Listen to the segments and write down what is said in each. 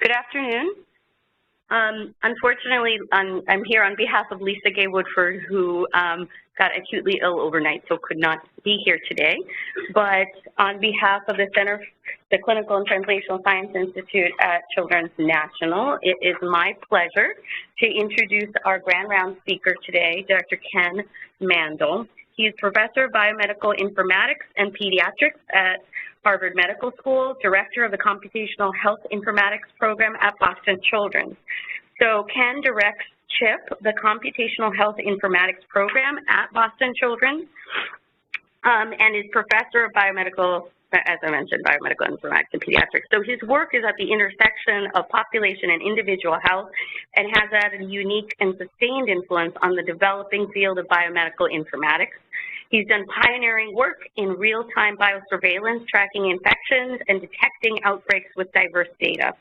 Good afternoon. Unfortunately, I'm here on behalf of Lisa Gay Woodford, who got acutely ill overnight, so could not be here today. But on behalf of the Clinical and Translational Science Institute at Children's National, it is my pleasure to introduce our grand round speaker today, Dr. Ken Mandl. He is Professor of Biomedical Informatics and Pediatrics at Harvard Medical School, Director of the Computational Health Informatics Program at Boston Children's. So Ken directs CHIP, the Computational Health Informatics Program at Boston Children's, and is Professor of Biomedical, as I mentioned, Biomedical Informatics and Pediatrics. So his work is at the intersection of population and individual health and has had a unique and sustained influence on the developing field of biomedical informatics. He's done pioneering work in real-time biosurveillance, tracking infections, and detecting outbreaks with diverse data.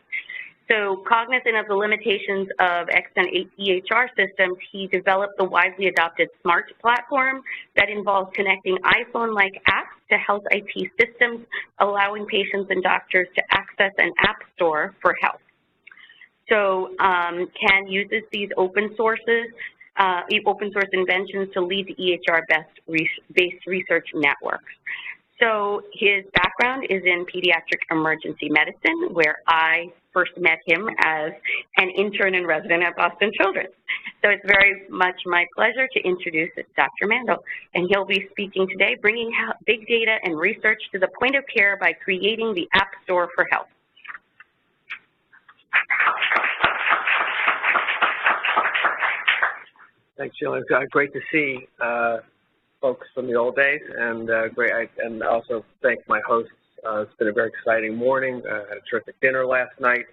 So cognizant of the limitations of extant EHR systems, he developed the widely adopted SMART platform that involves connecting iPhone-like apps to health IT systems, allowing patients and doctors to access an app store for health. So Ken uses these open source inventions to lead the EHR-based research networks. So his background is in pediatric emergency medicine, where I first met him as an intern and resident at Boston Children's. So it's very much my pleasure to introduce Dr. Mandl, and he'll be speaking today, bringing big data and research to the point of care by creating the App Store for Health. Thanks, Sheila. It's great to see folks from the old days, and and also thank my hosts. It's been a very exciting morning. I had a terrific dinner last night.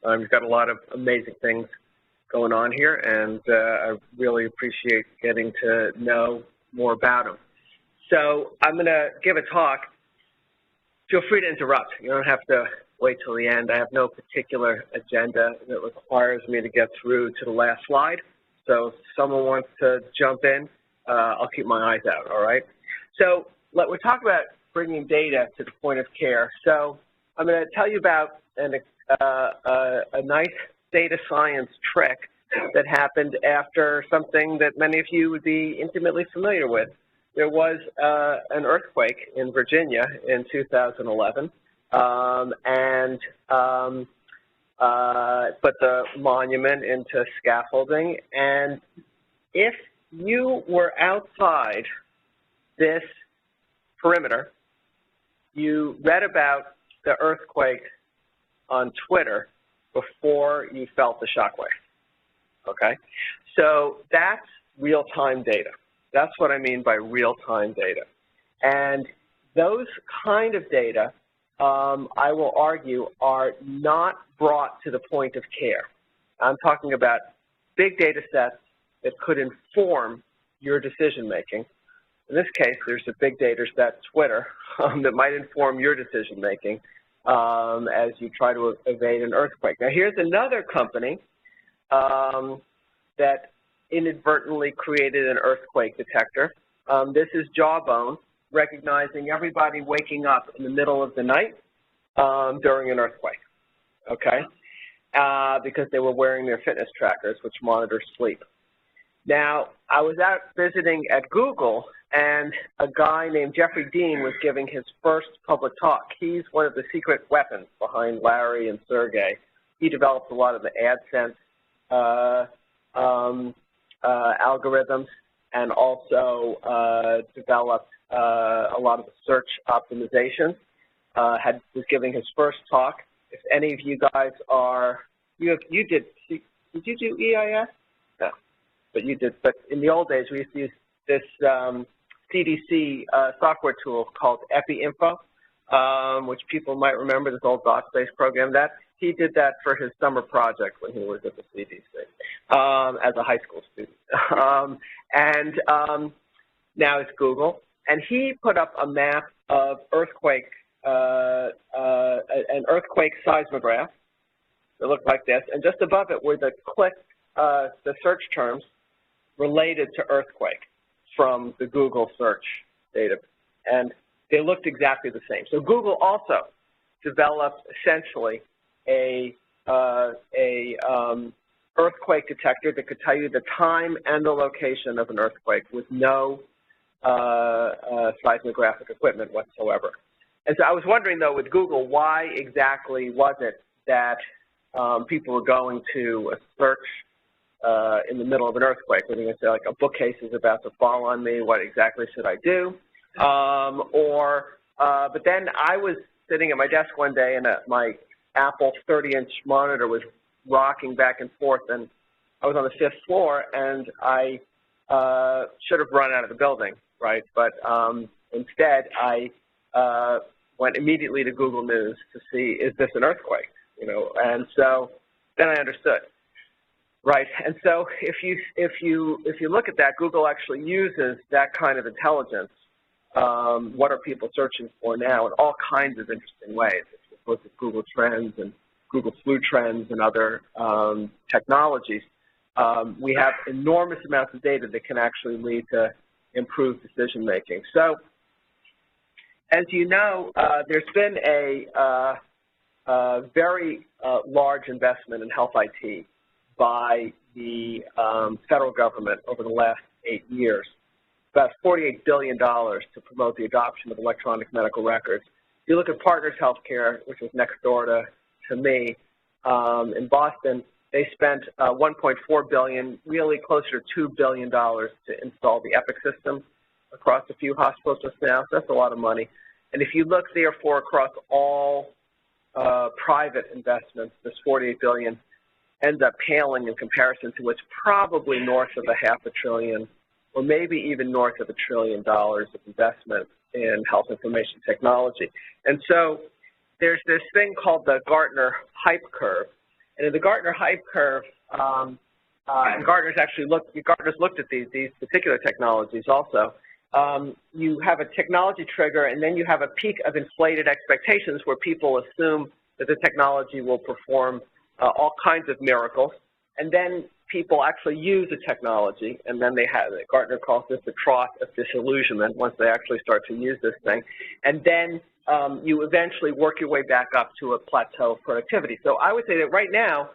We've got a lot of amazing things going on here, and I really appreciate getting to know more about them. So I'm going to give a talk. Feel free to interrupt. You don't have to wait till the end. I have no particular agenda that requires me to get through to the last slide. So if someone wants to jump in, I'll keep my eyes out, all right? So we're talking about bringing data to the point of care. So I'm going to tell you about a nice data science trick that happened after something that many of you would be intimately familiar with. There was an earthquake in Virginia in 2011, put the monument into scaffolding, and if you were outside this perimeter, you read about the earthquake on Twitter before you felt the shockwave, okay? So that's real-time data. That's what I mean by real-time data. And those kind of data, I will argue, are not brought to the point of care. I'm talking about big data sets that could inform your decision-making. In this case, there's a big data set, Twitter, that might inform your decision-making as you try to evade an earthquake. Now, here's another company that inadvertently created an earthquake detector. This is Jawbone, recognizing everybody waking up in the middle of the night during an earthquake, okay, because they were wearing their fitness trackers, which monitor sleep. Now, I was out visiting at Google, and a guy named Jeffrey Dean was giving his first public talk. He's one of the secret weapons behind Larry and Sergey. He developed a lot of the AdSense algorithms, and also developed a lot of the search optimization. Was giving his first talk. If any of you guys are, did you do EIS? No, but you did. But in the old days, we used to use this CDC software tool called EpiInfo, which people might remember, this old DOS-based program. He did that for his summer project when he was at the CDC as a high school student. Now it's Google. And he put up a map of an earthquake seismograph that looked like this, and just above it were the search terms related to earthquake from the Google search data, and they looked exactly the same. So Google also developed essentially a earthquake detector that could tell you the time and the location of an earthquake with no seismographic equipment whatsoever. And so I was wondering, though, with Google, why exactly was it that people were going to a search in the middle of an earthquake? Were they going to say, like, a bookcase is about to fall on me, what exactly should I do? But then I was sitting at my desk one day, and my Apple 30-inch monitor was rocking back and forth, and I was on the 5th floor, and I should have run out of the building, right? But instead, I went immediately to Google News to see, is this an earthquake? You know, and so then I understood, right? And so if you look at that, Google actually uses that kind of intelligence. What are people searching for now in all kinds of interesting ways. If you look at Google Trends and Google Flu Trends and other technologies, we have enormous amounts of data that can actually lead to improved decision making. So, as you know, there's been a very large investment in health IT by the federal government over the last 8 years, about $48 billion to promote the adoption of electronic medical records. If you look at Partners Healthcare, which was next door to me in Boston, they spent $1.4 billion, really closer to $2 billion to install the Epic system across a few hospitals just now. So that's a lot of money. And if you look, therefore, across all private investments, this $48 billion ends up paling in comparison to what's probably north of $500 billion, or maybe even north of $1 trillion of investment in health information technology. And so there's this thing called the Gartner hype curve. And in the Gartner hype curve, and Gartner's looked at these particular technologies also. You have a technology trigger, and then you have a peak of inflated expectations where people assume that the technology will perform all kinds of miracles, and then people actually use the technology, and then Gartner calls this the trough of disillusionment once they actually start to use this thing, and then you eventually work your way back up to a plateau of productivity. So I would say that right now,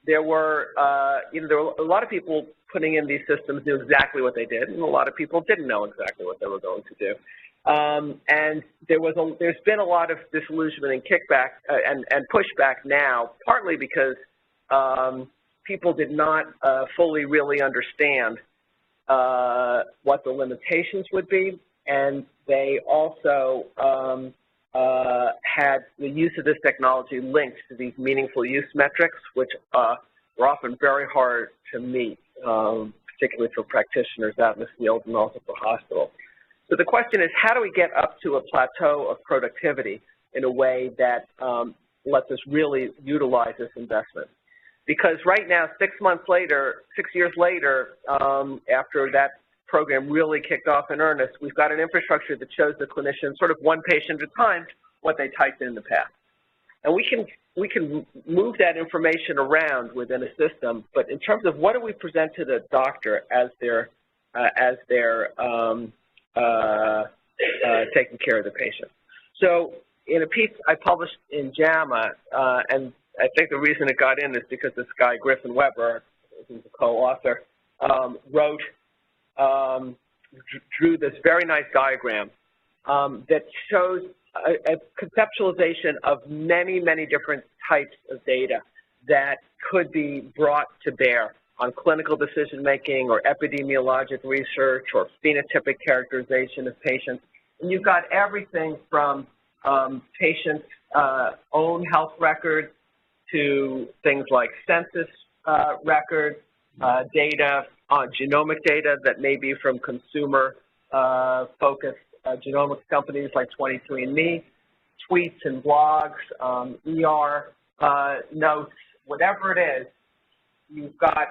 there were a lot of people putting in these systems knew exactly what they did, and a lot of people didn't know exactly what they were going to do. And there's been a lot of disillusionment and kickback and pushback now, partly because people did not fully really understand what the limitations would be, and they also had the use of this technology linked to these meaningful use metrics, which were often very hard to meet, particularly for practitioners out in the field and also for hospitals. So the question is, how do we get up to a plateau of productivity in a way that lets us really utilize this investment? Because right now, 6 years later, after that program really kicked off in earnest, we've got an infrastructure that shows the clinician sort of one patient at a time what they typed in the past. And we can move that information around within a system, but in terms of what do we present to the doctor as they're taking care of the patient. So in a piece I published in JAMA, and I think the reason it got in is because this guy, Griffin Weber, who's a co-author, drew this very nice diagram that shows a conceptualization of many, many different types of data that could be brought to bear on clinical decision-making or epidemiologic research or phenotypic characterization of patients. And you've got everything from patients' own health records to things like census records, data, genomic data that may be from consumer-focused genomics companies like 23andMe, tweets and blogs, ER notes, whatever it is, you've got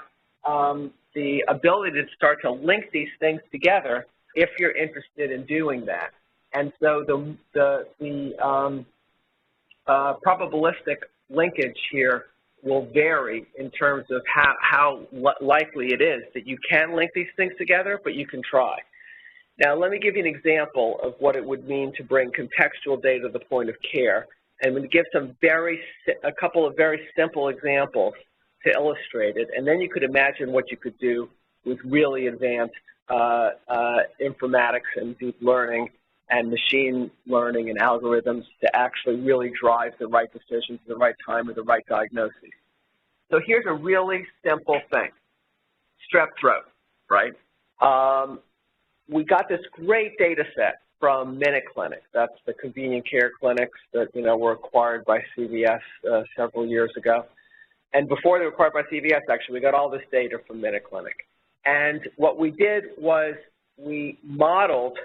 the ability to start to link these things together if you're interested in doing that. And so the probabilistic linkage here will vary in terms of how likely it is that you can link these things together, but you can try. Now, let me give you an example of what it would mean to bring contextual data to the point of care And I'm going to give a couple of very simple examples to illustrate it, and then you could imagine what you could do with really advanced informatics and deep learning and machine learning and algorithms to actually really drive the right decisions at the right time with the right diagnoses. So here's a really simple thing. Strep throat, right? We got this great data set from Minute Clinic. That's the convenient care clinics that, were acquired by CVS several years ago. And before they were acquired by CVS, actually, we got all this data from Minute Clinic. And what we did was we modeled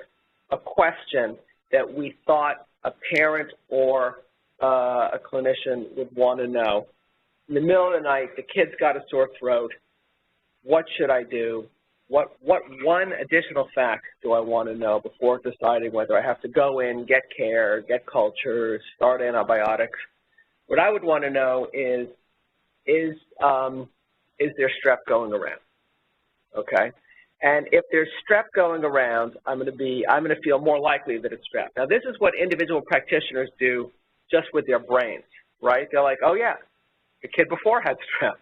a question that we thought a parent or a clinician would want to know. In the middle of the night, the kid's got a sore throat. What should I do? What one additional fact do I want to know before deciding whether I have to go in, get care, get cultures, start antibiotics? What I would want to know is there strep going around? Okay, and if there's strep going around, I'm going to feel more likely that it's strep. Now, this is what individual practitioners do just with their brains, right? They're like, oh yeah, the kid before had strep,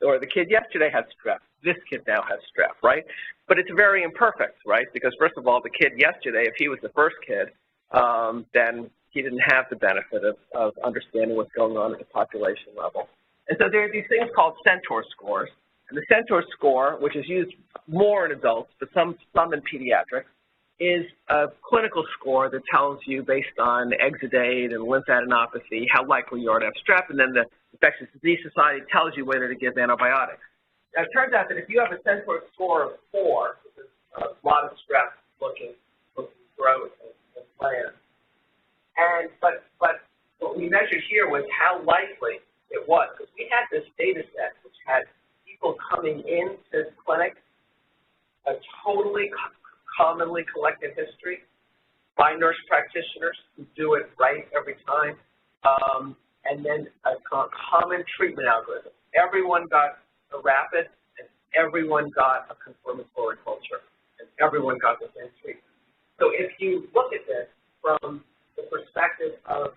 or the kid yesterday had strep. This kid now has strep, right? But it's very imperfect, right? Because first of all, the kid yesterday, if he was the first kid, then he didn't have the benefit of understanding what's going on at the population level. And so there are these things called Centaur scores. And the Centaur score, which is used more in adults, but some in pediatrics, is a clinical score that tells you based on exudate and lymphadenopathy how likely you are to have strep, and then the Infectious Disease Society tells you whether to give antibiotics. Now, it turns out that if you have a Centaur score of 4, which is a lot of strep looking throat and gland, but what we measured here was how likely it was, because we had this data set which had people coming into clinic, a totally commonly collected history by nurse practitioners who do it right every time, and then a common treatment algorithm. Everyone got a rapid, and everyone got a confirmatory culture, and everyone got the same treatment. So if you look at this from the perspective of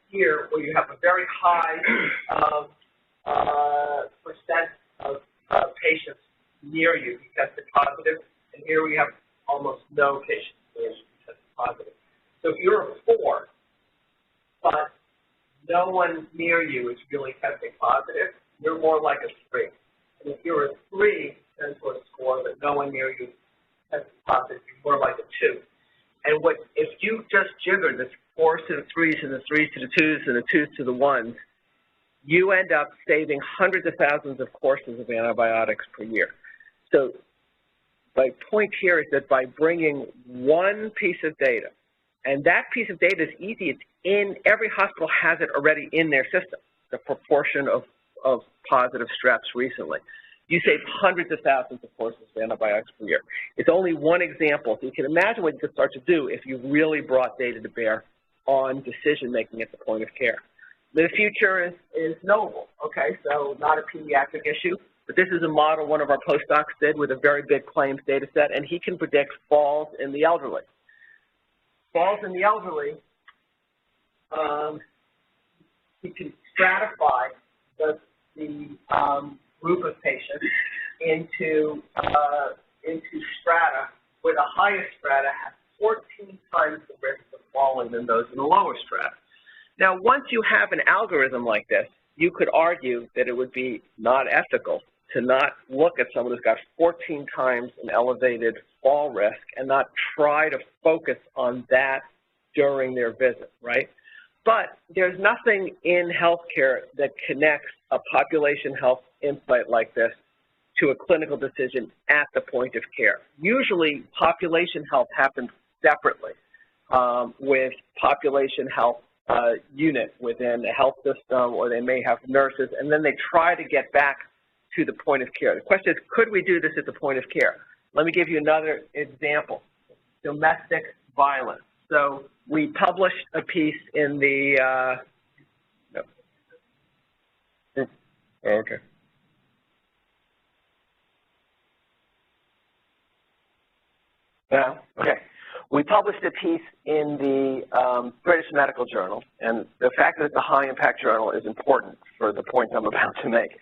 here, where you have a very high percent of patients near you who tested positive, and here we have almost no patients near you who tested positive. So if you're a 4, but no one near you is really testing positive, you're more like a 3. And if you're a 3 Centaur score, but no one near you testing positive, you're more like a 2. And if you just jigger the 4s to the 3s and the 3s to the 2s and the 2s to the 1s, you end up saving hundreds of thousands of courses of antibiotics per year. So my point here is that by bringing one piece of data, and that piece of data is easy, it's in, every hospital has it already in their system, the proportion of positive streps recently. You save hundreds of thousands of courses of antibiotics per year. It's only one example, so you can imagine what you could start to do if you really brought data to bear on decision-making at the point of care. The future is knowable, okay, so not a pediatric issue, but this is a model one of our postdocs did with a very big claims data set, and he can predict falls in the elderly. Falls in the elderly, he can stratify the group of patients into strata, where the highest strata has 14 times the risk of falling than those in the lower strata. Now, once you have an algorithm like this, you could argue that it would be not ethical to not look at someone who's got 14 times an elevated fall risk and not try to focus on that during their visit, right? But there's nothing in healthcare that connects a population health insight like this to a clinical decision at the point of care. Usually, population health happens separately with population health unit within a health system, or they may have nurses, and then they try to get back to the point of care. The question is, could we do this at the point of care? Let me give you another example, domestic violence. So we published a piece in the, okay. Yeah, okay. We published a piece in the British Medical Journal, and the fact that it's a high-impact journal is important for the point I'm about to make,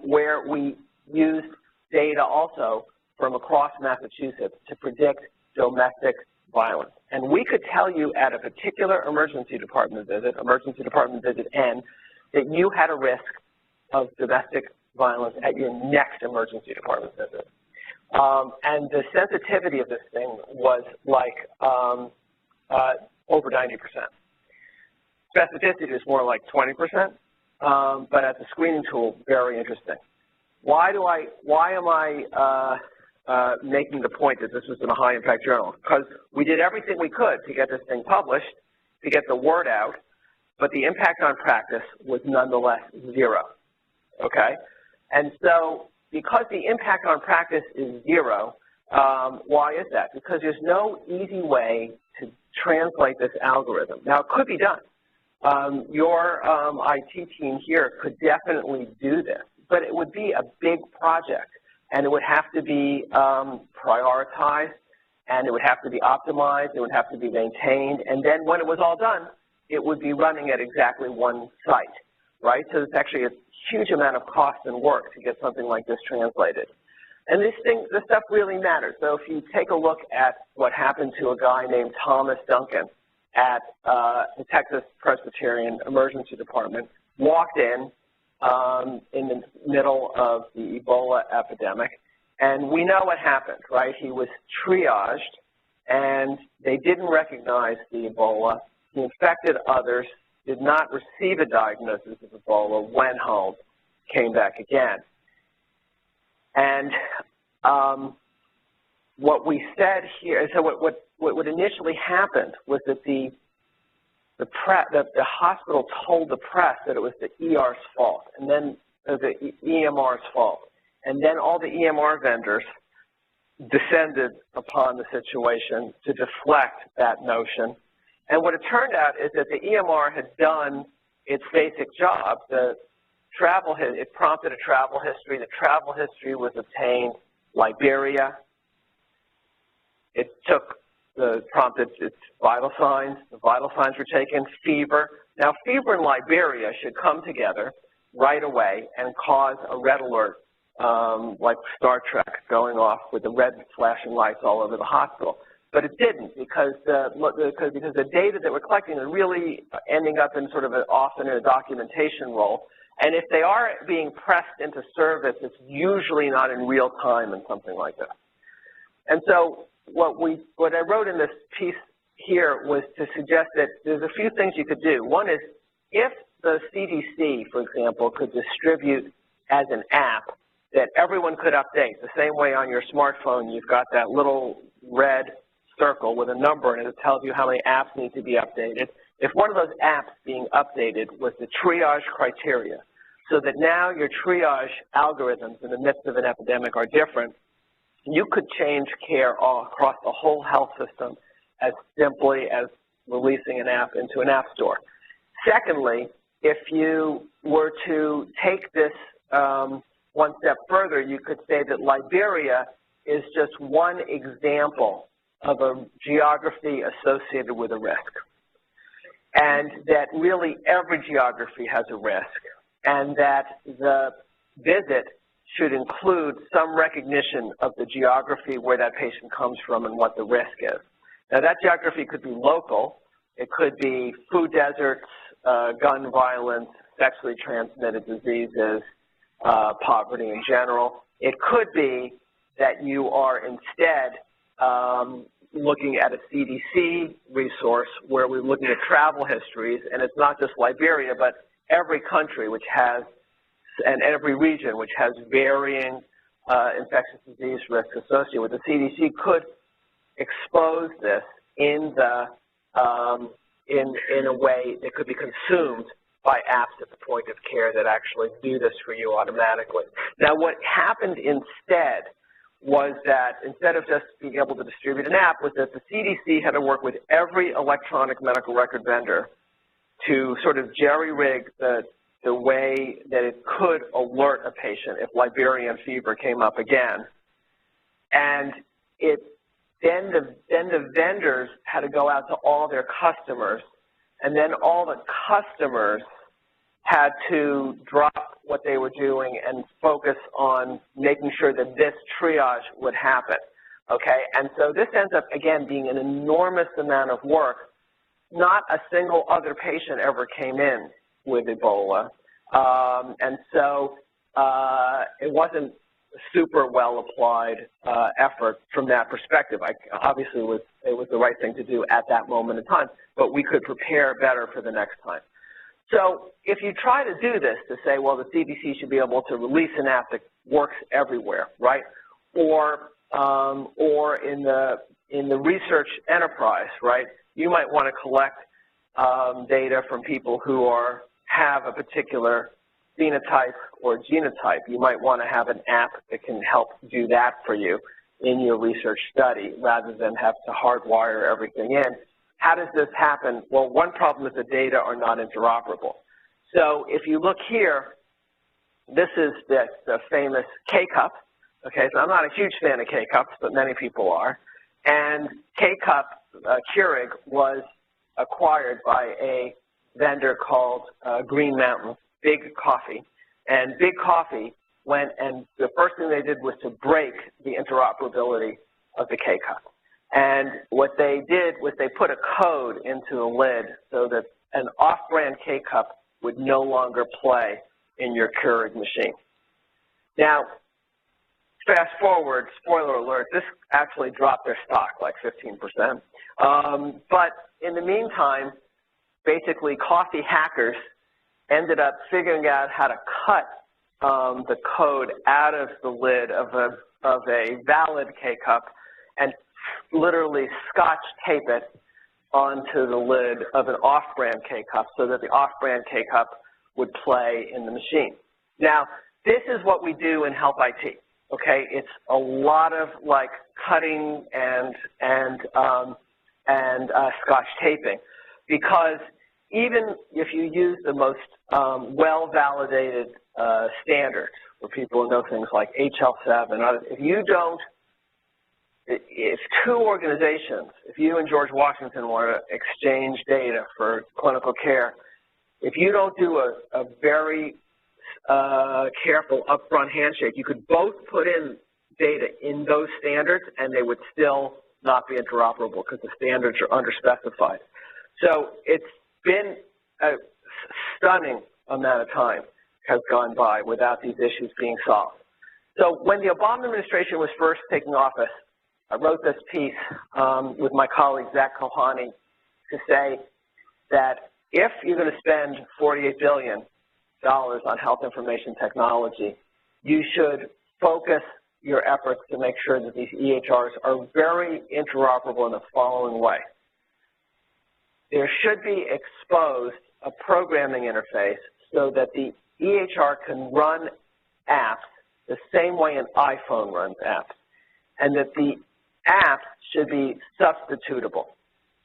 where we used data also from across Massachusetts to predict domestic violence. And we could tell you at a particular emergency department visit N, that you had a risk of domestic violence at your next emergency department visit. And the sensitivity of this thing was like over 90%. Specificity is more like 20%, but as a screening tool, very interesting. Why am I making the point that this was in a high-impact journal? Because we did everything we could to get this thing published, to get the word out, but the impact on practice was nonetheless zero, okay? And so because the impact on practice is zero, why is that? Because there's no easy way to translate this algorithm. Now, it could be done. Your IT team here could definitely do this, but it would be a big project, and it would have to be prioritized, and it would have to be optimized, it would have to be maintained, and then when it was all done, it would be running at exactly one site, right? So it's actually a huge amount of cost and work to get something like this translated. And this stuff really matters. So if you take a look at what happened to a guy named Thomas Duncan at the Texas Presbyterian Emergency Department, walked in the middle of the Ebola epidemic, and we know what happened, right? He was triaged, and they didn't recognize the Ebola. He infected others, did not receive a diagnosis of Ebola, went home, came back again. And what we said here, so what initially happened was that the hospital told the press that it was the ER's fault, and then the EMR's fault. And then all the EMR vendors descended upon the situation to deflect that notion. And what it turned out is that the EMR had done its basic job. It prompted a travel history. The travel history was obtained Liberia. It prompted its vital signs. The vital signs were taken. Fever. Now, fever and Liberia should come together right away and cause a red alert, like Star Trek going off with the red flashing lights all over the hospital. But it didn't, because the data that we're collecting are really ending up in sort of often in a documentation role. And if they are being pressed into service, it's usually not in real time and something like this. And so what I wrote in this piece here was to suggest that there's a few things you could do. One is, if the CDC, for example, could distribute as an app that everyone could update, the same way on your smartphone you've got that little red circle with a number in it that tells you how many apps need to be updated. If one of those apps being updated was the triage criteria, so that now your triage algorithms in the midst of an epidemic are different, you could change care all across the whole health system as simply as releasing an app into an app store. Secondly, if you were to take this one step further, you could say that Liberia is just one example of a geography associated with a risk, and that really every geography has a risk, and that the visit should include some recognition of the geography where that patient comes from and what the risk is. Now, that geography could be local. It could be food deserts, gun violence, sexually transmitted diseases, poverty in general. It could be that you are instead looking at a CDC resource where we're looking at travel histories, and it's not just Liberia, but every country which has, and every region which has varying infectious disease risks associated with. The CDC could expose this in a way that could be consumed by apps at the point of care that actually do this for you automatically. Now, what happened instead was that instead of just being able to distribute an app, was that the CDC had to work with every electronic medical record vendor to sort of jerry-rig the way that it could alert a patient if Liberian fever came up again. And it then the vendors had to go out to all their customers, and then all the customers had to drop what they were doing and focus on making sure that this triage would happen, okay? And so this ends up, again, being an enormous amount of work. Not a single other patient ever came in with Ebola, and so it wasn't a super well applied effort from that perspective. Obviously, it was the right thing to do at that moment in time, but we could prepare better for the next time. So if you try to do this, to say, well, the CDC should be able to release an app that works everywhere, right? Or in the research enterprise, right? You might want to collect data from people who have a particular phenotype or genotype. You might want to have an app that can help do that for you in your research study rather than have to hardwire everything in. How does this happen? Well, one problem is the data are not interoperable. So if you look here, this is the famous K-cup. Okay, so I'm not a huge fan of K-cups, but many people are. And K-cup, Keurig, was acquired by a vendor called Green Mountain, Big Coffee. And Big Coffee went, and the first thing they did was to break the interoperability of the K-cup. And what they did was they put a code into the lid so that an off-brand K-cup would no longer play in your Keurig machine. Now, fast forward, spoiler alert, this actually dropped their stock like 15%. But in the meantime, basically coffee hackers ended up figuring out how to cut the code out of the lid of a valid K-cup and literally scotch tape it onto the lid of an off-brand K-cup so that the off-brand K-cup would play in the machine. Now, this is what we do in Help IT, okay? It's a lot of like cutting and scotch taping, because even if you use the most well-validated standards where people know things like HL7 and others, if two organizations, if you and George Washington want to exchange data for clinical care, if you don't do a very careful upfront handshake, you could both put in data in those standards and they would still not be interoperable because the standards are underspecified. So it's been a stunning amount of time has gone by without these issues being solved. So when the Obama administration was first taking office, I wrote this piece with my colleague Zach Kohani to say that if you're going to spend $48 billion on health information technology, you should focus your efforts to make sure that these EHRs are very interoperable in the following way. There should be exposed a programming interface so that the EHR can run apps the same way an iPhone runs apps, and that the apps should be substitutable.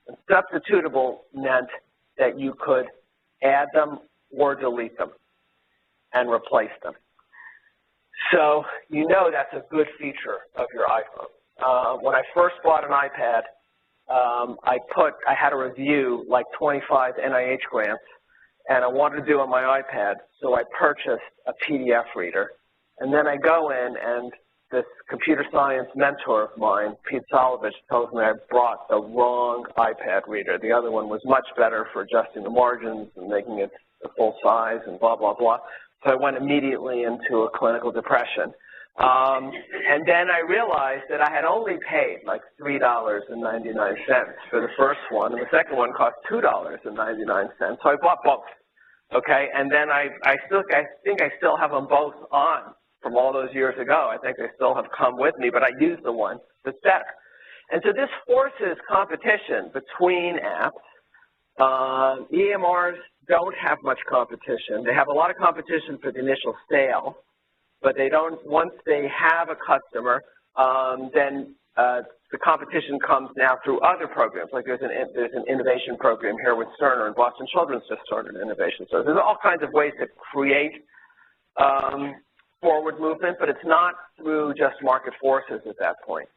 And substitutable meant that you could add them or delete them and replace them. So you know that's a good feature of your iPhone. When I first bought an iPad, I had to review like 25 NIH grants, and I wanted to do it on my iPad, so I purchased a PDF reader. And then I go in, and this computer science mentor of mine, Pete Solovich, tells me I brought the wrong iPad reader. The other one was much better for adjusting the margins and making it the full size and blah, blah, blah. So I went immediately into a clinical depression. And then I realized that I had only paid like $3.99 for the first one, and the second one cost $2.99. So I bought both, okay? And then I think I still have them both on from all those years ago. I think they still have come with me, but I use the one that's better. And so this forces competition between apps. EMRs don't have much competition. They have a lot of competition for the initial sale, but they don't, once they have a customer, then the competition comes now through other programs. Like there's an innovation program here with Cerner, and Boston Children's just started an innovation. So there's all kinds of ways to create forward movement, but it's not through just market forces at that point.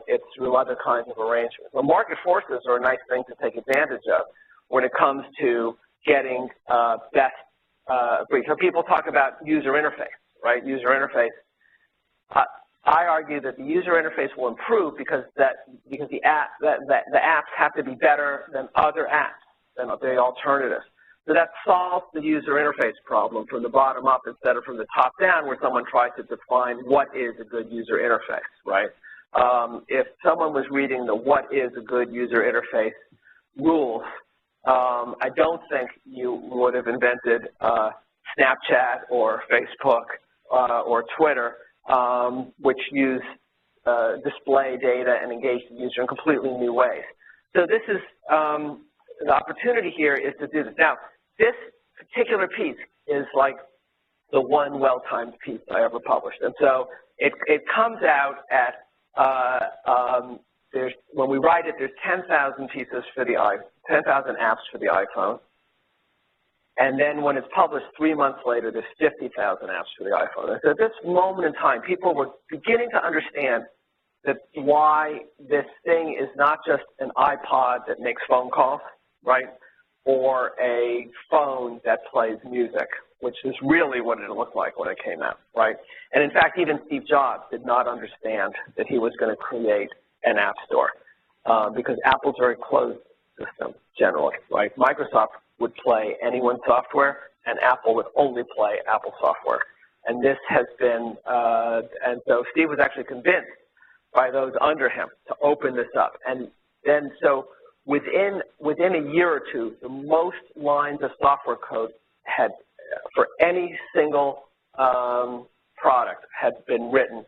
It's through other kinds of arrangements. Well, market forces are a nice thing to take advantage of when it comes to getting best breed. So people talk about user interface, right? User interface. I argue that the user interface will improve because the apps have to be better than other apps, than the alternatives. So that solves the user interface problem from the bottom up instead of from the top down, where someone tries to define what is a good user interface, right? If someone was reading the what is a good user interface rules, I don't think you would have invented Snapchat or Facebook or Twitter, which use display data and engage the user in completely new ways. So this is, the opportunity here is to do this. Now, this particular piece is like the one well-timed piece I ever published. And so it comes out at, when we write it, there's 10,000 pieces for the 10,000 apps for the iPhone. And then when it's published 3 months later, there's 50,000 apps for the iPhone. And so at this moment in time, people were beginning to understand that why this thing is not just an iPod that makes phone calls, right, or a phone that plays music, which is really what it looked like when it came out, right? And in fact, even Steve Jobs did not understand that he was going to create an app store because Apple's very closed system generally, right? Microsoft would play anyone's software, and Apple would only play Apple software. And this has been, and so Steve was actually convinced by those under him to open this up. And then so within a year or two, the most lines of software code had, for any single product, had been written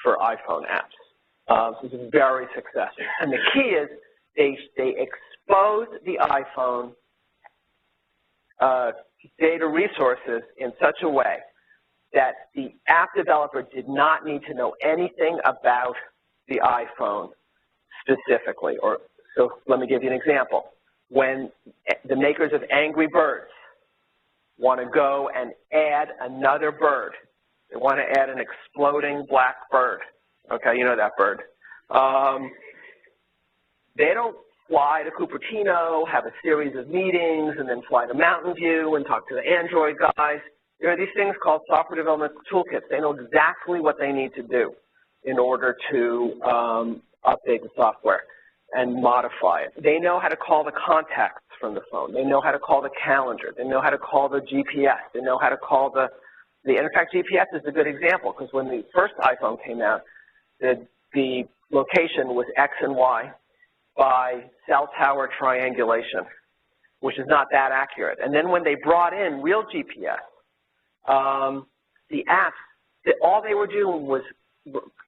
for iPhone apps. So it's very successful. And the key is they exposed the iPhone data resources in such a way that the app developer did not need to know anything about the iPhone specifically. Or so let me give you an example. When the makers of Angry Birds want to go and add another bird, they want to add an exploding black bird. Okay, you know that bird. They don't fly to Cupertino, have a series of meetings, and then fly to Mountain View and talk to the Android guys. There are these things called software development toolkits. They know exactly what they need to do in order to update the software and modify it. They know how to call the contacts from the phone. They know how to call the calendar. They know how to call the GPS. They know how to call and in fact, GPS is a good example because when the first iPhone came out, the location was X and Y by cell tower triangulation, which is not that accurate. And then when they brought in real GPS, the apps, all they were doing was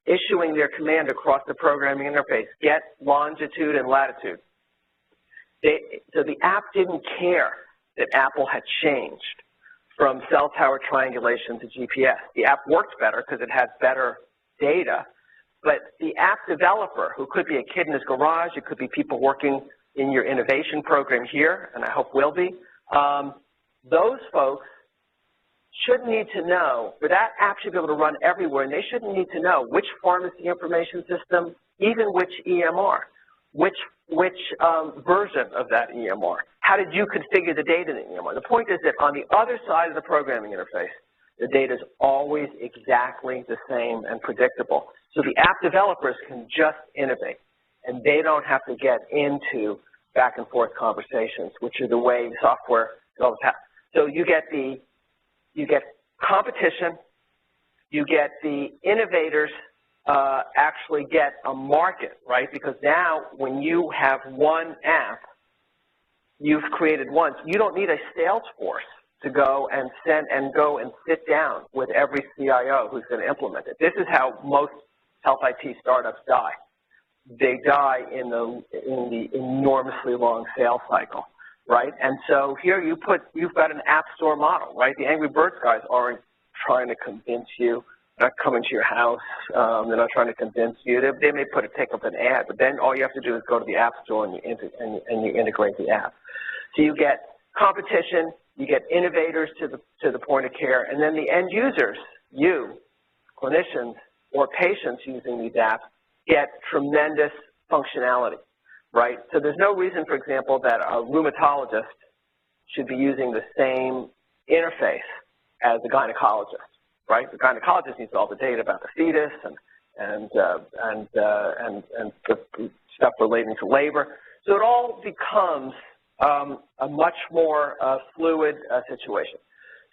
issuing their command across the programming interface, get longitude and latitude. So the app didn't care that Apple had changed from cell tower triangulation to GPS. The app worked better because it had better data, but the app developer, who could be a kid in his garage, it could be people working in your innovation program here, and I hope will be, those folks should need to know, but that app should be able to run everywhere, and they shouldn't need to know which pharmacy information system, even which EMR, which version of that EMR. How did you configure the data in the EMR? The point is that on the other side of the programming interface, the data is always exactly the same and predictable. So the app developers can just innovate, and they don't have to get into back and forth conversations, which are the way software developers have. So you get competition, you get the innovators actually get a market, right? Because now when you have one app you've created once, you don't need a sales force to go and sit down with every CIO who's going to implement it. This is how most health IT startups die. They die in the enormously long sales cycle, right? And so here you've got an app store model, right? The Angry Birds guys aren't trying to convince you, not coming to your house. They're not trying to convince you. They may take up an ad, but then all you have to do is go to the app store and you integrate the app. So you get competition, you get innovators to the point of care, and then the end users, you, clinicians, or patients using these apps, get tremendous functionality, right? So there's no reason, for example, that a rheumatologist should be using the same interface as a gynecologist, right? The gynecologist needs all the data about the fetus and the stuff relating to labor. So it all becomes a much more fluid situation.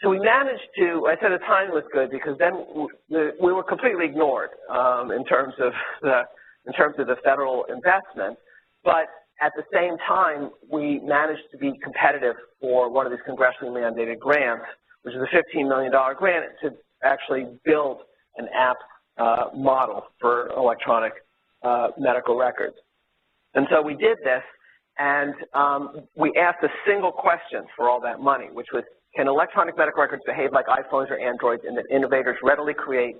So we managed to, I said the timing was good because then we were completely ignored in terms of the federal investment, but at the same time, we managed to be competitive for one of these congressionally mandated grants, which is a $15 million grant to actually build an app model for electronic medical records. And so we did this, and we asked a single question for all that money, which was, can electronic medical records behave like iPhones or Androids in that innovators readily create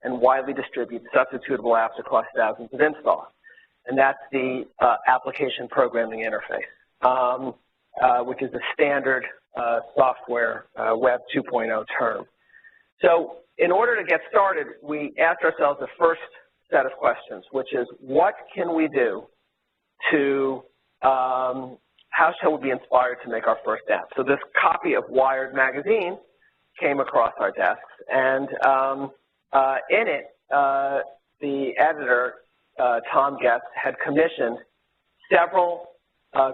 and widely distribute substitutable apps across thousands of installs? And that's the application programming interface, which is the standard software Web 2.0 term. So in order to get started, we asked ourselves the first set of questions, which is, what can we do to, how shall we be inspired to make our first app? So this copy of Wired magazine came across our desks, and in it, the editor, Tom Getz, had commissioned several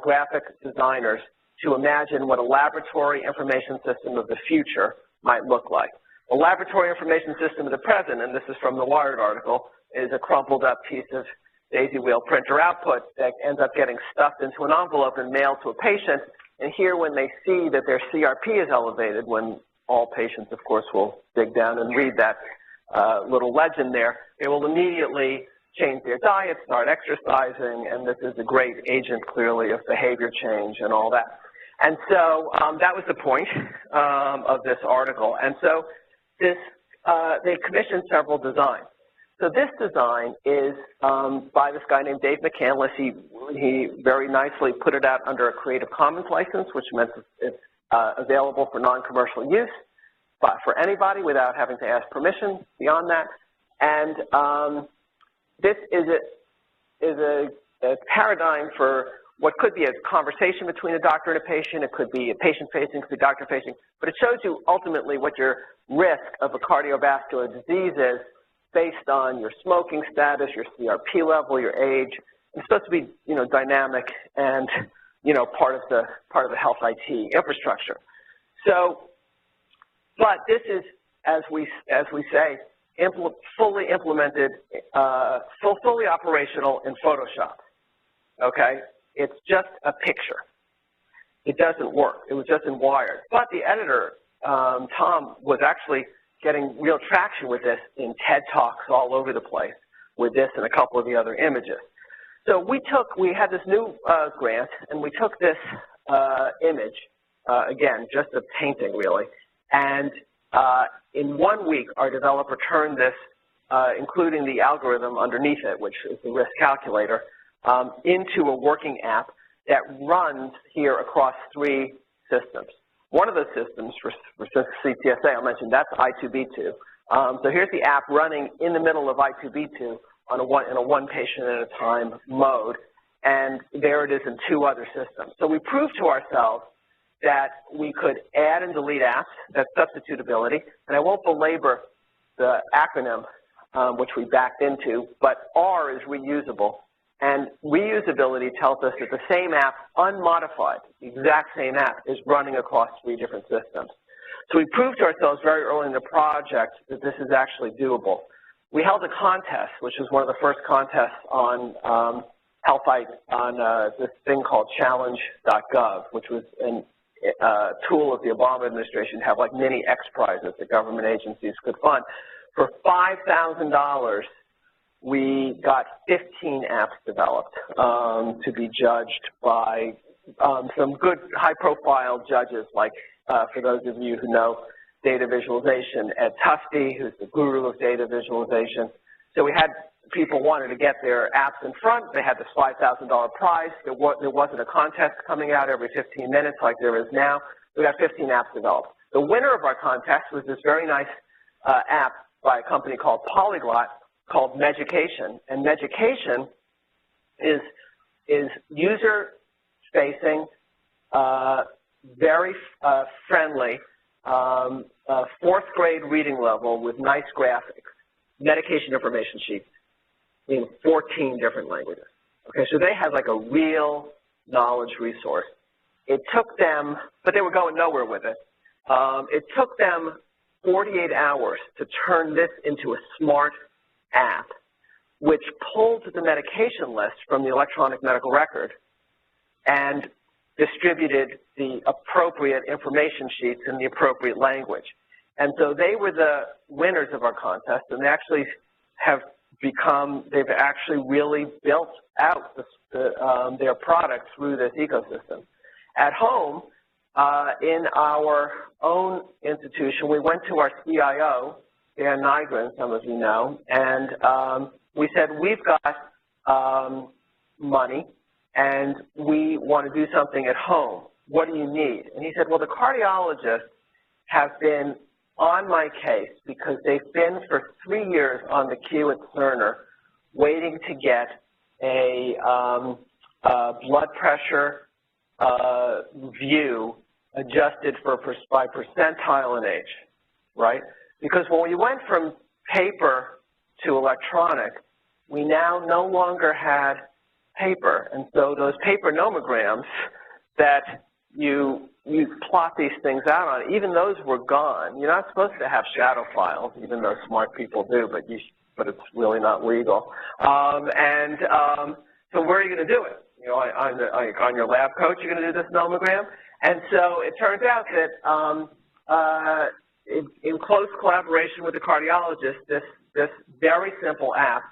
graphic designers to imagine what a laboratory information system of the future might look like. A laboratory information system of the present, and this is from the Wired article, is a crumpled up piece of daisy wheel printer output that ends up getting stuffed into an envelope and mailed to a patient. And here, when they see that their CRP is elevated, when all patients, of course, will dig down and read that little legend there, they will immediately change their diet, start exercising, and this is a great agent, clearly, of behavior change and all that. And so that was the point of this article. And so this, they commissioned several designs. So this design is by this guy named Dave McCandless. He very nicely put it out under a Creative Commons license, which meant it's available for non-commercial use, but for anybody without having to ask permission beyond that. And this is a paradigm for what could be a conversation between a doctor and a patient. It could be a patient-facing, it could be doctor-facing, but it shows you ultimately what your risk of a cardiovascular disease is based on your smoking status, your CRP level, your age. It's supposed to be, you know, dynamic and, you know, part of the health IT infrastructure. So, but this is, as we say, fully implemented, fully operational in Photoshop. Okay, it's just a picture. It doesn't work. It was just in Wired. But the editor, Tom, was actually getting real traction with this in TED Talks all over the place with this and a couple of the other images. So we had this new grant, and we took this image, again, just a painting really, and in 1 week, our developer turned this, including the algorithm underneath it, which is the risk calculator, into a working app that runs here across 3 systems. One of those systems for CTSA, I'll mention, that's I2B2. So here's the app running in the middle of I2B2 in a one patient at a time mode, and there it is in 2 other systems. So we proved to ourselves that we could add and delete apps, that's substitutability, and I won't belabor the acronym which we backed into, but R is reusable. And reusability tells us that the same app, unmodified, the exact same app, is running across 3 different systems. So we proved to ourselves very early in the project that this is actually doable. We held a contest, which was one of the first contests on this thing called challenge.gov, which was a tool of the Obama administration to have like mini X prizes that government agencies could fund. For $5,000, we got 15 apps developed to be judged by some good high-profile judges, like for those of you who know data visualization, Ed Tufte, who's the guru of data visualization. So we had people wanted to get their apps in front. They had this $5,000 prize. There wasn't a contest coming out every 15 minutes like there is now. We got 15 apps developed. The winner of our contest was this very nice app by a company called Polyglot, called Meducation, and Meducation is user-facing, very friendly, fourth grade reading level with nice graphics, medication information sheets in 14 different languages. Okay, so they had like a real knowledge resource. It took them, but they were going nowhere with it. It took them 48 hours to turn this into a smart app, which pulled the medication list from the electronic medical record and distributed the appropriate information sheets in the appropriate language. And so they were the winners of our contest, and they actually have they've actually really built out their product through this ecosystem. At home, in our own institution, we went to our CIO, Dan Nygren, some of you know, and we said, we've got money, and we want to do something at home. What do you need? And he said, well, the cardiologists have been on my case because they've been for 3 years on the queue at Cerner waiting to get a blood pressure view adjusted by percentile and age, right? Because when we went from paper to electronic, we now no longer had paper. And so those paper nomograms that you plot these things out on, even those were gone. You're not supposed to have shadow files, even though smart people do, but it's really not legal. So where are you going to do it? You know, on your lab coat, you're going to do this nomogram? And so it turns out that in close collaboration with the cardiologist, this very simple app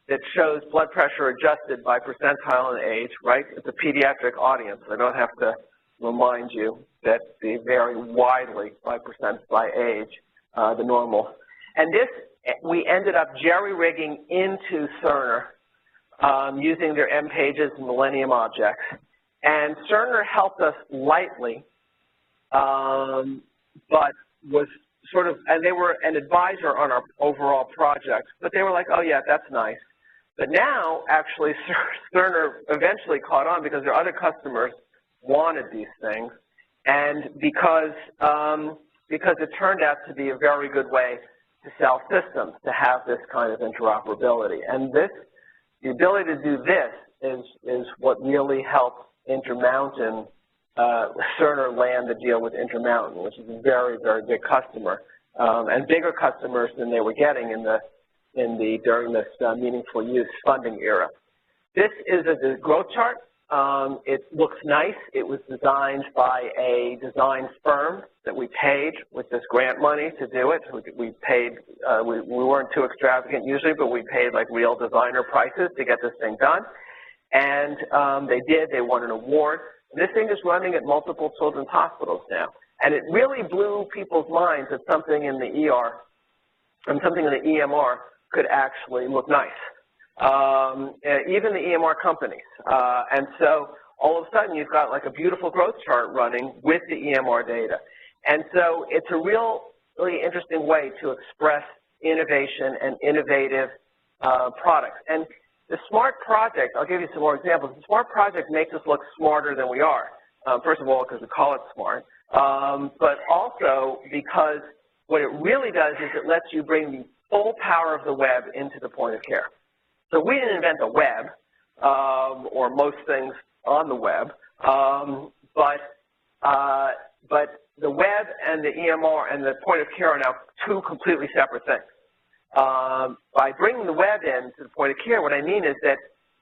that shows blood pressure adjusted by percentile and age, right? It's a pediatric audience. I don't have to remind you that they vary widely by age, the normal. And this, we ended up jerry-rigging into Cerner using their M pages and Millennium objects. And Cerner helped us lightly, but was sort of, and they were an advisor on our overall project, but they were like, oh yeah, that's nice. But now, actually, Cerner eventually caught on because their other customers wanted these things, and because it turned out to be a very good way to sell systems, to have this kind of interoperability. And the ability to do this is what really helped Intermountain, Cerner land the deal with Intermountain, which is a very, very big customer, and bigger customers than they were getting during this meaningful use funding era. This is a growth chart. It looks nice. It was designed by a design firm that we paid with this grant money to do it. We paid, we weren't too extravagant usually, but we paid like real designer prices to get this thing done. And they won an award. This thing is running at multiple children's hospitals now. And it really blew people's minds that something in the ER and something in the EMR could actually look nice. Even the EMR companies. And so all of a sudden you've got like a beautiful growth chart running with the EMR data. And so it's a really interesting way to express innovation and innovative products. And the SMART project, I'll give you some more examples. The SMART project makes us look smarter than we are. First of all, because we call it SMART, but also because what it really does is it lets you bring the full power of the web into the point of care. So we didn't invent the web, or most things on the web, but the web and the EMR and the point of care are now two completely separate things. By bringing the web in to the point of care, what I mean is that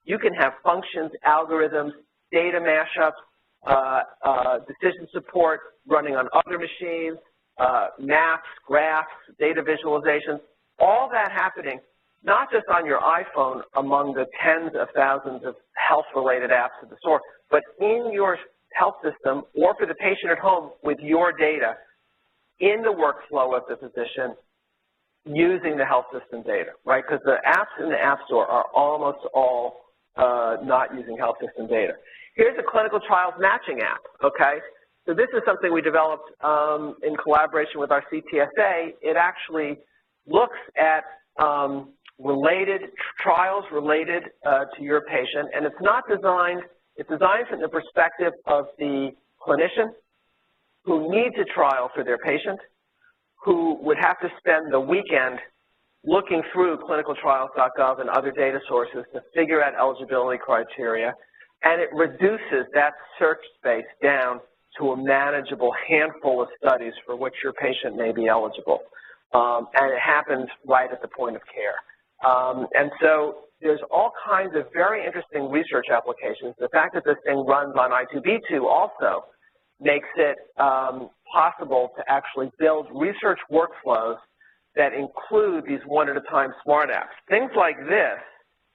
you can have functions, algorithms, data mashups, decision support running on other machines, maps, graphs, data visualizations, all that happening not just on your iPhone among the tens of thousands of health-related apps at the store, but in your health system or for the patient at home with your data in the workflow of the physician using the health system data, right? Because the apps in the App Store are almost all not using health system data. Here's a clinical trials matching app, okay? So this is something we developed in collaboration with our CTSA. It actually looks at related trials related to your patient, and it's not designed, it's designed from the perspective of the clinician who needs a trial for their patient, who would have to spend the weekend looking through clinicaltrials.gov and other data sources to figure out eligibility criteria, and it reduces that search space down to a manageable handful of studies for which your patient may be eligible. And it happens right at the point of care. And so there's all kinds of very interesting research applications. The fact that this thing runs on I2B2 also makes it possible to actually build research workflows that include these one-at-a-time smart apps. Things like this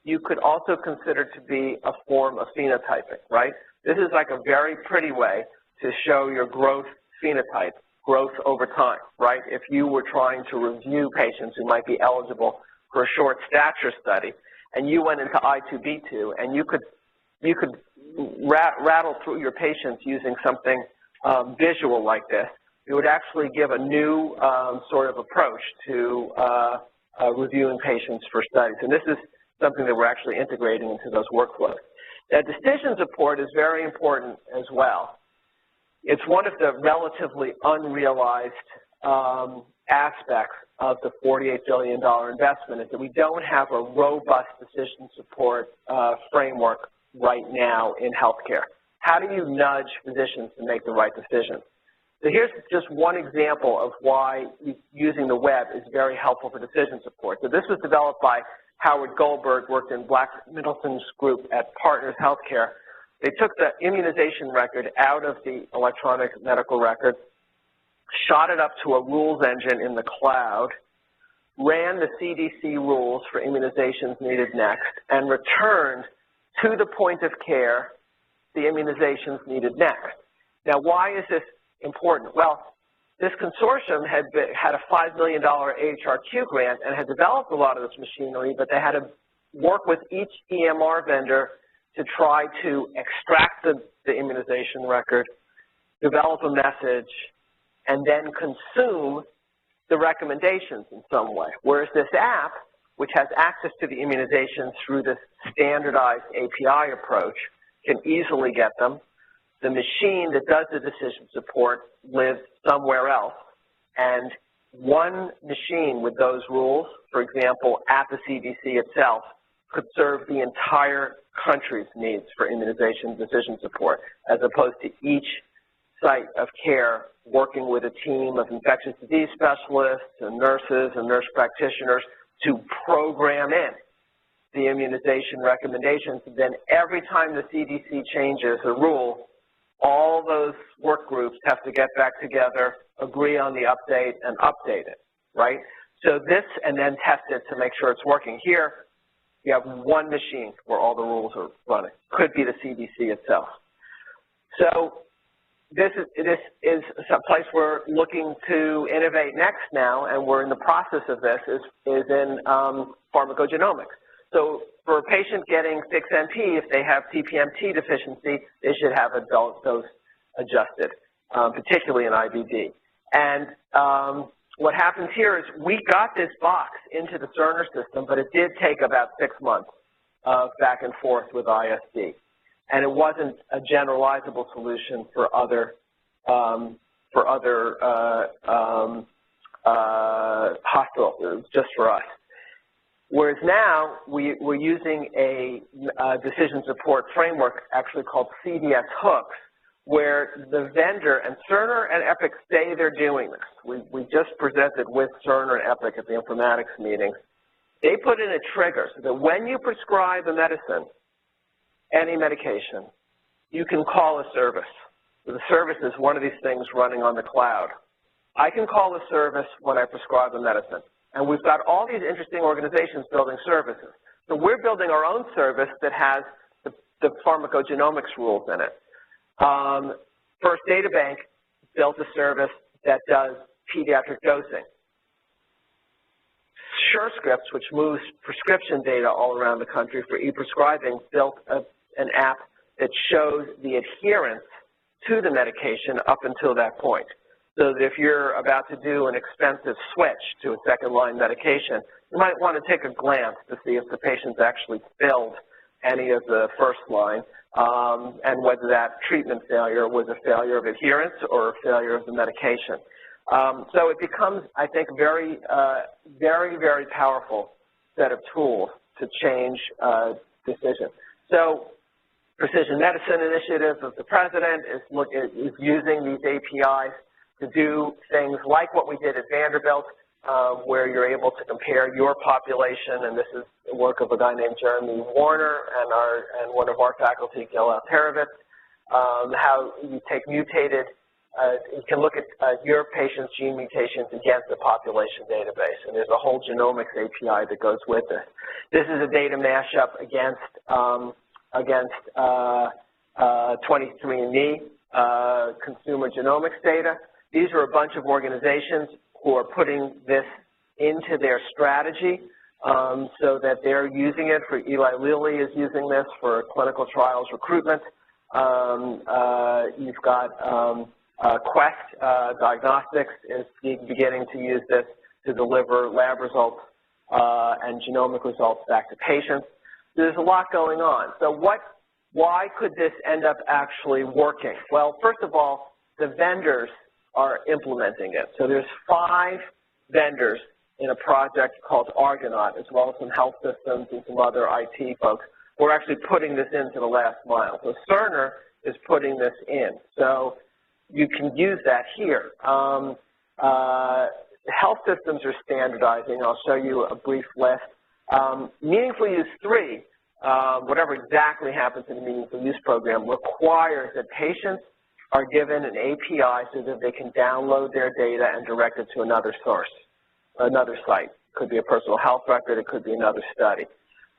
you could also consider to be a form of phenotyping, right? This is like a very pretty way to show your growth phenotype, growth over time, right? If you were trying to review patients who might be eligible for a short stature study, and you went into I2B2, and you could rattle through your patients using something visual like this, it would actually give a new sort of approach to reviewing patients for studies. And this is something that we're actually integrating into those workflows. Now, decision support is very important as well. It's one of the relatively unrealized aspects of the $48 billion investment, is that we don't have a robust decision support framework right now in healthcare. How do you nudge physicians to make the right decision? So here's just one example of why using the web is very helpful for decision support. So this was developed by Howard Goldberg, worked in Black Middleton's group at Partners Healthcare. They took the immunization record out of the electronic medical record, shot it up to a rules engine in the cloud, ran the CDC rules for immunizations needed next, and returned to the point of care the immunizations needed next. Now, why is this important? Well, this consortium had a $5 million AHRQ grant and had developed a lot of this machinery, but they had to work with each EMR vendor to try to extract the immunization record, develop a message, and then consume the recommendations in some way. Whereas this app, which has access to the immunizations through this standardized API approach, can easily get them. The machine that does the decision support lives somewhere else, and one machine with those rules, for example, at the CDC itself, could serve the entire country's needs for immunization decision support, as opposed to each site of care working with a team of infectious disease specialists and nurses and nurse practitioners to program in the immunization recommendations. Then every time the CDC changes a rule, all those work groups have to get back together, agree on the update, and update it, right? So this, and then test it to make sure it's working. Here, you have one machine where all the rules are running. Could be the CDC itself. So this is some place we're looking to innovate next now, and we're in the process of this, is in pharmacogenomics. So for a patient getting 6-NP, if they have TPMT deficiency, they should have a dose adjusted, particularly in IBD. And what happens here is we got this box into the Cerner system, but it did take about 6 months of back and forth with ISD. And it wasn't a generalizable solution for other hospitals. It was just for us. Whereas now, we're using a decision support framework actually called CDS hooks, where the vendor, and Cerner and Epic say they're doing this. We just presented with Cerner and Epic at the informatics meeting. They put in a trigger so that when you prescribe a medicine, any medication, you can call a service. So the service is one of these things running on the cloud. I can call a service when I prescribe a medicine. And we've got all these interesting organizations building services. So we're building our own service that has the pharmacogenomics rules in it. First Data Bank built a service that does pediatric dosing. SureScripts, which moves prescription data all around the country for e-prescribing, built an app that shows the adherence to the medication up until that point. so that if you're about to do an expensive switch to a second-line medication, you might want to take a glance to see if the patient's actually filled any of the first line, and whether that treatment failure was a failure of adherence or a failure of the medication. So it becomes, I think, very, very powerful set of tools to change decisions. So Precision Medicine Initiative of the President is using these APIs to do things like what we did at Vanderbilt, where you're able to compare your population, and this is the work of a guy named Jeremy Warner and one of our faculty, Gil Alterovitz, how you take mutated, you can look at your patient's gene mutations against the population database, and there's a whole genomics API that goes with this. This is a data mashup against 23andMe consumer genomics data. These are a bunch of organizations who are putting this into their strategy so that they're using it. For Eli Lilly is using this for clinical trials recruitment. You've got Quest Diagnostics is beginning to use this to deliver lab results and genomic results back to patients. There's a lot going on. So why could this end up actually working? Well, first of all, the vendors are implementing it. So there's 5 vendors in a project called Argonaut, as well as some health systems and some other IT folks who are actually putting this into the last mile. So Cerner is putting this in. So you can use that here. Health systems are standardizing. I'll show you a brief list. Meaningful Use 3, whatever exactly happens in the Meaningful Use program, requires that patients are given an API so that they can download their data and direct it to another source, another site. It could be a personal health record. It could be another study.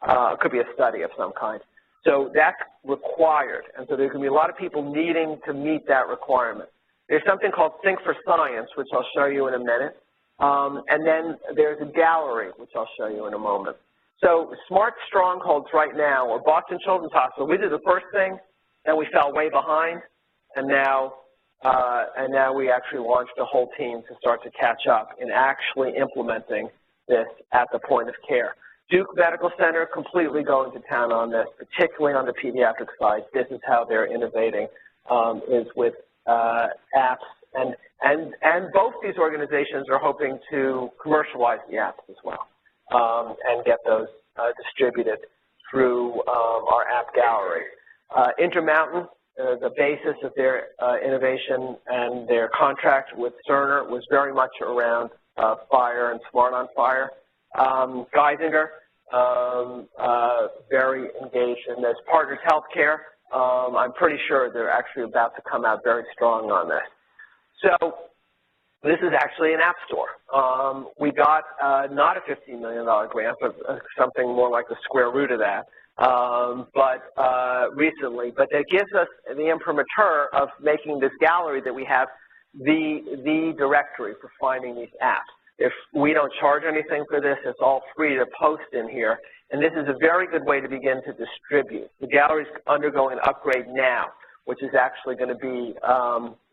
It could be a study of some kind. So that's required, and so there's going to be a lot of people needing to meet that requirement. There's something called Think for Science, which I'll show you in a minute, and then there's a gallery, which I'll show you in a moment. So smart strongholds right now, or Boston Children's Hospital, we did the first thing, then we fell way behind, and now we actually launched a whole team to start to catch up in actually implementing this at the point of care. Duke Medical Center completely going to town on this, particularly on the pediatric side. This is how they're innovating, is with apps, and both these organizations are hoping to commercialize the apps as well, and get those distributed through our app gallery. Intermountain, the basis of their innovation and their contract with Cerner was very much around FHIR and Smart on FHIR. Geisinger, very engaged in this. Partners Healthcare, I'm pretty sure they're actually about to come out very strong on this. So this is actually an app store. We got not a $15 million grant, but something more like the square root of that, recently. But that gives us the imprimatur of making this gallery that we have the directory for finding these apps. If we don't charge anything for this, it's all free to post in here. And this is a very good way to begin to distribute. The gallery is undergoing an upgrade now, which is actually going to be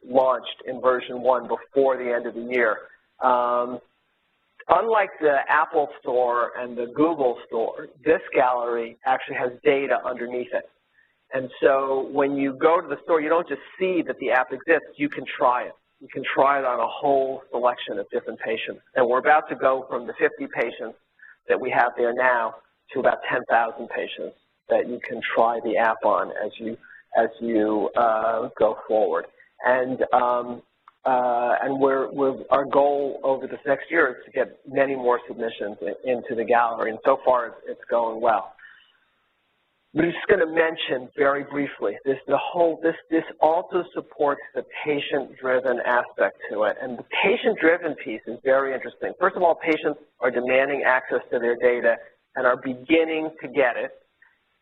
launched in version 1 before the end of the year. Unlike the Apple Store and the Google Store, this gallery actually has data underneath it. And so when you go to the store, you don't just see that the app exists, you can try it. You can try it on a whole selection of different patients. And we're about to go from the 50 patients that we have there now to about 10,000 patients that you can try the app on as you go forward. And our goal over this next year is to get many more submissions into the gallery, and so far it's going well. I'm just going to mention very briefly, this also supports the patient-driven aspect to it, and the patient-driven piece is very interesting. First of all, patients are demanding access to their data and are beginning to get it.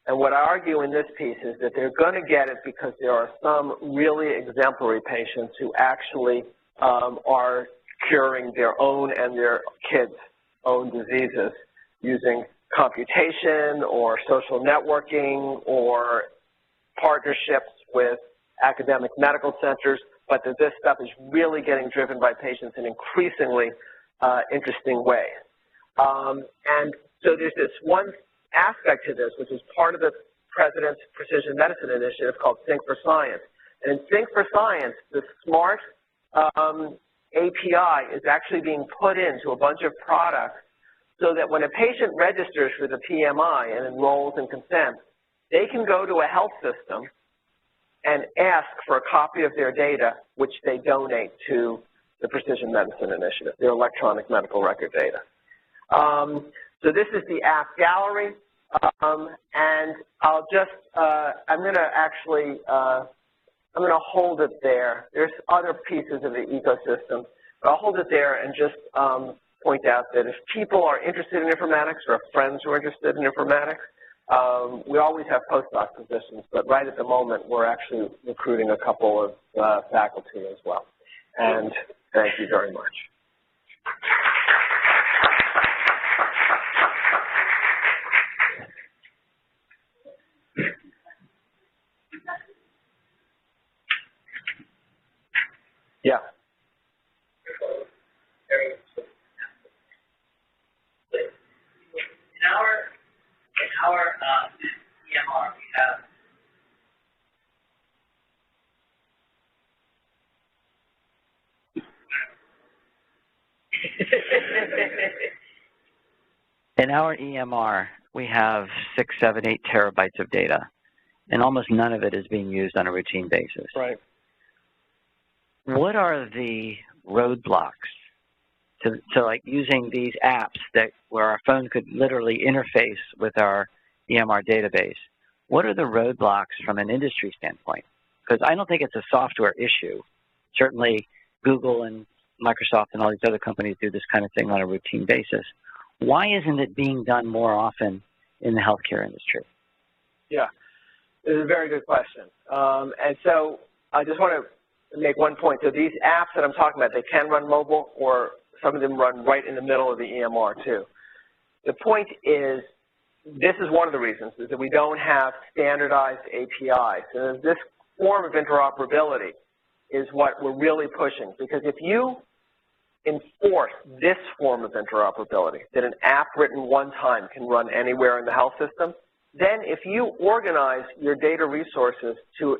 And what I argue in this piece is that they're going to get it because there are some really exemplary patients who actually are curing their own and their kids' own diseases using computation or social networking or partnerships with academic medical centers. but that this stuff is really getting driven by patients in increasingly interesting ways. And so there's this one aspect to this, which is part of the President's Precision Medicine Initiative called Sync for Science. And in Sync for Science, the SMART API is actually being put into a bunch of products so that when a patient registers for the PMI and enrolls and consents, they can go to a health system and ask for a copy of their data, which they donate to the Precision Medicine Initiative, their electronic medical record data. So this is the app gallery, and I'll just, I'm going to hold it there. There's other pieces of the ecosystem, but I'll hold it there and just point out that if people are interested in informatics or have friends who are interested in informatics, we always have postdoc positions, but right at the moment we're actually recruiting a couple of faculty as well. And thank you very much. Yeah. In our EMR, we have in our EMR, we have 6, 7, 8 terabytes of data, and almost none of it is being used on a routine basis. Right. What are the roadblocks to like using these apps that where our phone could literally interface with our EMR database? What are the roadblocks from an industry standpoint? Because I don't think it's a software issue. Certainly Google and Microsoft and all these other companies do this kind of thing on a routine basis. Why isn't it being done more often in the healthcare industry? Yeah, this is a very good question. And so I just want to make one point. So these apps that I'm talking about, they can run mobile, or some of them run right in the middle of the EMR too. The point is, this is one of the reasons, is that we don't have standardized APIs. And this form of interoperability is what we're really pushing, because if you enforce this form of interoperability, that an app written one time can run anywhere in the health system, then if you organize your data resources to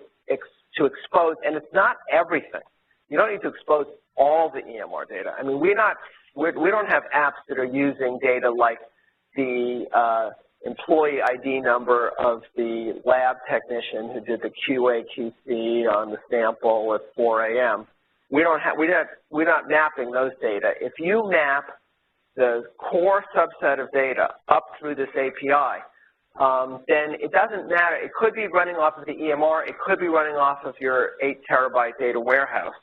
expose, and it's not everything. You don't need to expose all the EMR data. I mean, we don't have apps that are using data like the employee ID number of the lab technician who did the QA/QC on the sample at 4 a.m. We're not mapping those data. If you map the core subset of data up through this API, then it doesn't matter. It could be running off of the EMR. It could be running off of your 8 terabyte data warehouse.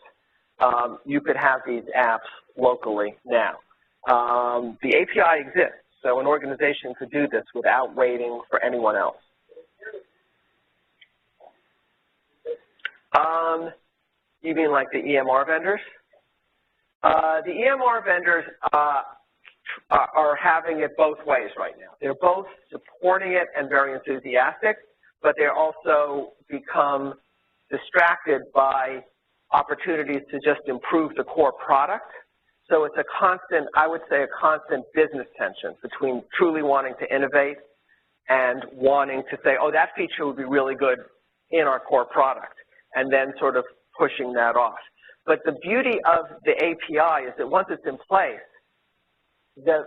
You could have these apps locally now. The API exists, so an organization could do this without waiting for anyone else. You mean like the EMR vendors? The EMR vendors are having it both ways right now. They're both supporting it and very enthusiastic, but they're also become distracted by opportunities to just improve the core product. So it's a constant, I would say, a constant business tension between truly wanting to innovate and wanting to say, oh, that feature would be really good in our core product, and then sort of pushing that off. But the beauty of the API is that once it's in place, the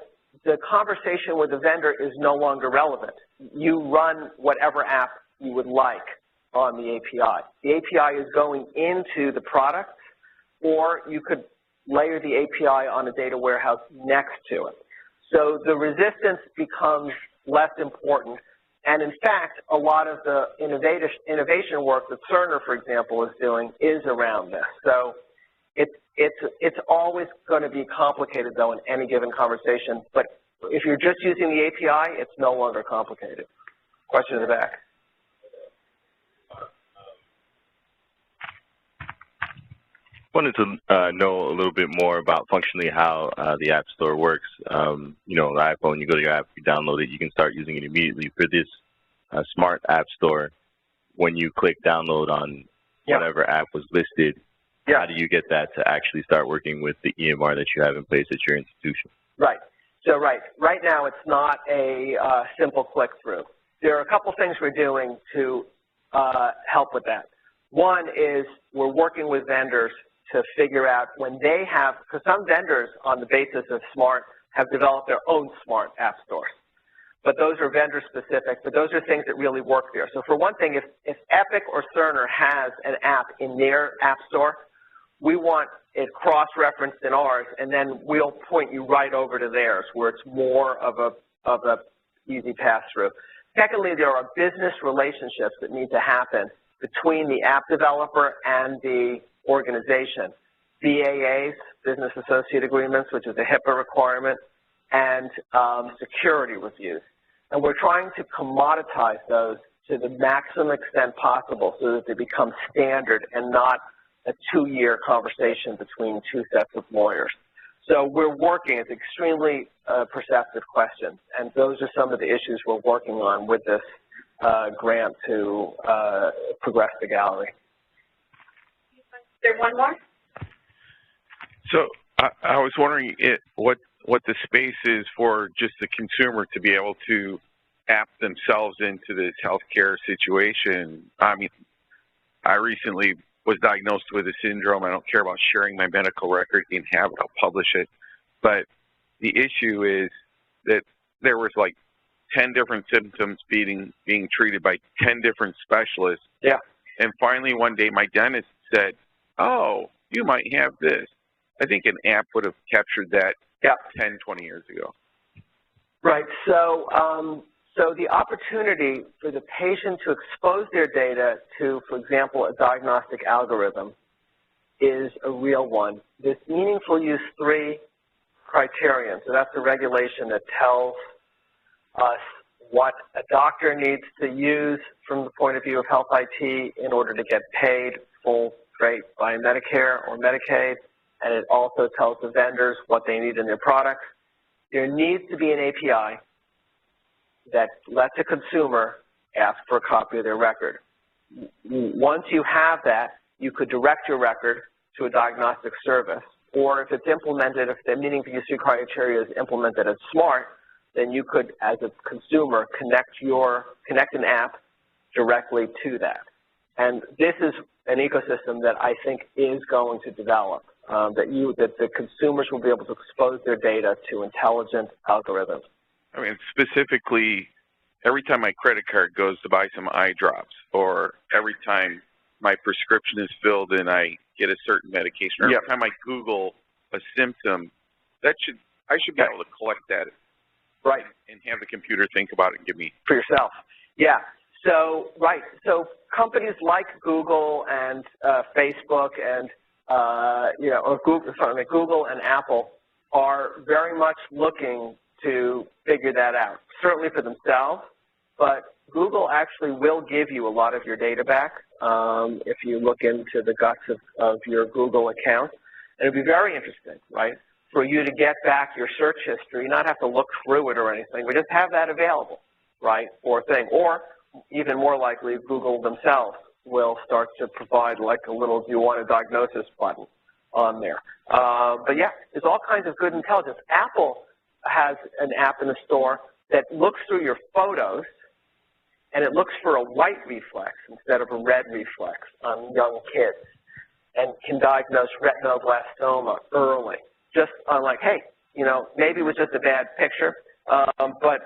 conversation with the vendor is no longer relevant. You run whatever app you would like on the API. The API is going into the product, or you could layer the API on a data warehouse next to it. So the resistance becomes less important. And in fact, a lot of the innovation work that Cerner, for example, is doing is around this. So it's always going to be complicated, though, in any given conversation. But if you're just using the API, it's no longer complicated. Question in the back. I wanted to know a little bit more about functionally how the App Store works. You know, the iPhone, you go to your app, you download it, you can start using it immediately. For this smart App Store, when you click download on whatever app was listed, Yeah. How do you get that to actually start working with the EMR that you have in place at your institution? Right. So right now it's not a simple click-through. There are a couple things we're doing to help with that. One is we're working with vendors to figure out when they have, because some vendors on the basis of SMART have developed their own SMART app stores. But those are vendor specific, but those are things that really work there. So for one thing, if Epic or Cerner has an app in their app store, we want it cross-referenced in ours, and then we'll point you right over to theirs where it's more of a easy pass-through. Secondly, there are business relationships that need to happen between the app developer and the organization. BAAs, Business Associate Agreements, which is a HIPAA requirement, and security reviews. And we're trying to commoditize those to the maximum extent possible so that they become standard and not a two-year conversation between two sets of lawyers. So we're working, it's extremely perceptive question, and those are some of the issues we're working on with this grant to progress the gallery. Is there one more? So I was wondering what the space is for just the consumer to be able to app themselves into this healthcare situation. I mean, I recently was diagnosed with a syndrome. I don't care about sharing my medical record. You can have it, I'll publish it. But the issue is that there was like 10 different symptoms being treated by 10 different specialists. Yeah. And finally one day my dentist said, oh, you might have this. I think an app would have captured that 10, 20 years ago. Right. So, so the opportunity for the patient to expose their data to, for example, a diagnostic algorithm is a real one. This meaningful use 3 criterion, so that's the regulation that tells us what a doctor needs to use from the point of view of health IT in order to get paid full rate by Medicare or Medicaid, and it also tells the vendors what they need in their products. There needs to be an API that lets a consumer ask for a copy of their record. Once you have that, you could direct your record to a diagnostic service, or if it's implemented, if the meaningful use criteria is implemented as SMART, then you could, as a consumer, connect an app directly to that. And this is an ecosystem that I think is going to develop, that the consumers will be able to expose their data to intelligent algorithms. I mean, specifically, every time my credit card goes to buy some eye drops, or every time my prescription is filled and I get a certain medication, or every time I Google a symptom, I should be able to collect that, right, and have the computer think about it and give me for yourself. Yeah. So so companies like Google and Facebook and or Google and Apple are very much looking to figure that out, certainly for themselves, but Google actually will give you a lot of your data back if you look into the guts of your Google account. And it would be very interesting, right, for you to get back your search history, not have to look through it or anything, but just have that available, right, or even more likely, Google themselves will start to provide like a little "do you want a diagnosis" button on there. But yeah, there's all kinds of good intelligence. Apple has an app in the store that looks through your photos, and it looks for a white reflex instead of a red reflex on young kids, and can diagnose retinoblastoma early, just on like, hey, maybe it was just a bad picture, but,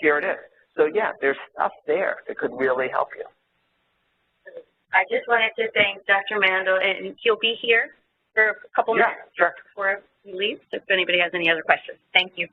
here it is. So yeah, there's stuff there that could really help you. I just wanted to thank Dr. Mandl, and he'll be here for a couple minutes before he leaves, if anybody has any other questions. Thank you.